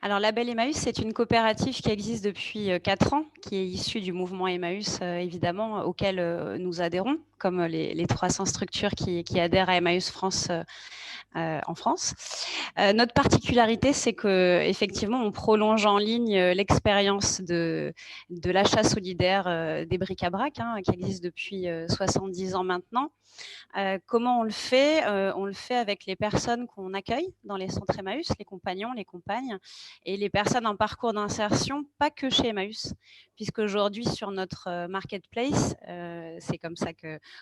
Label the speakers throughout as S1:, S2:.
S1: Alors, Label Emmaüs, c'est une coopérative qui existe depuis 4 ans, qui est issue du mouvement Emmaüs, évidemment, auquel nous adhérons, comme les 300 structures qui adhèrent à Emmaüs France en France. Notre particularité, c'est qu'effectivement, on prolonge en ligne l'expérience de l'achat solidaire des bric-à-brac, hein, qui existe depuis 70 ans maintenant. Comment on le fait? On le fait avec les personnes qu'on accueille dans les centres Emmaüs, les compagnons, les compagnes et les personnes en parcours d'insertion, pas que chez Emmaüs, puisqu'aujourd'hui sur notre marketplace, c'est comme ça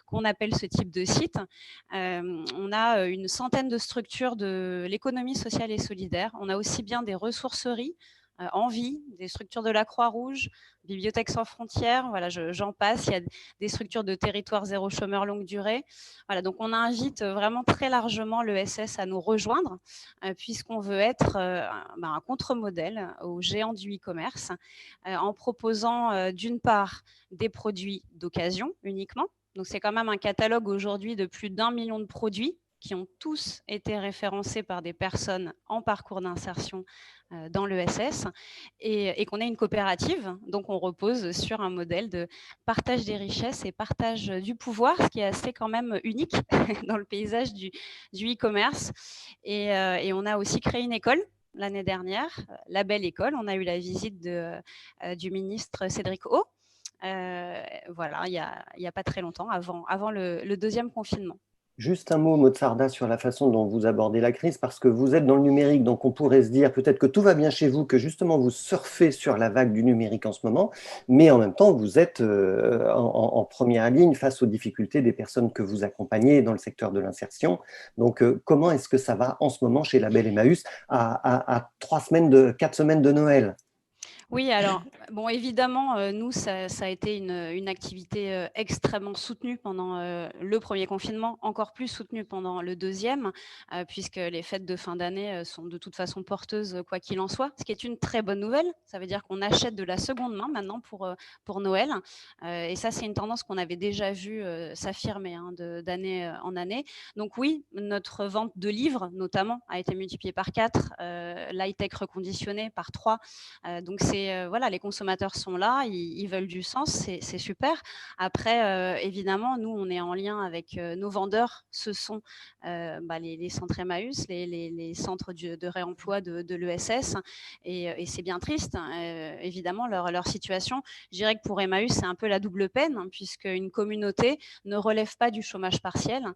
S1: qu'on appelle ce type de site, on a une centaine de structures de l'économie sociale et solidaire. On a aussi bien des ressourceries en vie, des structures de la Croix-Rouge, Bibliothèques sans frontières, voilà, j'en passe. Il y a des structures de territoire zéro chômeur longue durée. Voilà, donc on invite vraiment très largement l'ESS à nous rejoindre, puisqu'on veut être un contre-modèle aux géants du e-commerce, en proposant d'une part des produits d'occasion uniquement. Donc c'est quand même un catalogue aujourd'hui de plus d'1 million de produits qui ont tous été référencés par des personnes en parcours d'insertion dans l'ESS et qu'on est une coopérative, donc on repose sur un modèle de partage des richesses et partage du pouvoir, ce qui est assez quand même unique dans le paysage du e-commerce. Et on a aussi créé une école l'année dernière, la Belle École. On a eu la visite du ministre Cédric O. Voilà, il y a pas très longtemps, avant le deuxième confinement.
S2: Juste un mot, Mozarda, sur la façon dont vous abordez la crise, parce que vous êtes dans le numérique, donc on pourrait se dire peut-être que tout va bien chez vous, que justement vous surfez sur la vague du numérique en ce moment, mais en même temps vous êtes en première ligne face aux difficultés des personnes que vous accompagnez dans le secteur de l'insertion. Donc comment est-ce que ça va en ce moment chez Label Emmaüs à 4 semaines de Noël?
S1: Oui, alors, bon, évidemment, nous, ça a été une activité extrêmement soutenue pendant le premier confinement, encore plus soutenue pendant le deuxième, puisque les fêtes de fin d'année sont de toute façon porteuses, quoi qu'il en soit, ce qui est une très bonne nouvelle. Ça veut dire qu'on achète de la seconde main maintenant pour Noël. Et ça, c'est une tendance qu'on avait déjà vue s'affirmer hein, d'année en année. Donc oui, notre vente de livres, notamment, a été multipliée par 4, l'high-tech reconditionné par 3. Donc voilà, les consommateurs sont là, ils veulent du sens, c'est super. Après, évidemment, nous, on est en lien avec nos vendeurs. Ce sont les centres Emmaüs, les centres de réemploi de l'ESS. Et c'est bien triste, hein, évidemment, leur situation. Je dirais que pour Emmaüs, c'est un peu la double peine, hein, puisqu'une communauté ne relève pas du chômage partiel.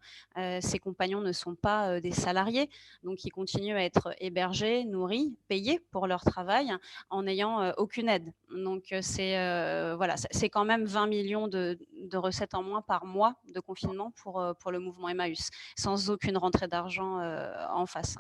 S1: Ses compagnons ne sont pas des salariés, donc ils continuent à être hébergés, nourris, payés pour leur travail en n'ayant aucune aide. Donc voilà, c'est quand même 20 millions de recettes en moins par mois de confinement pour le mouvement Emmaüs, sans aucune rentrée d'argent en face.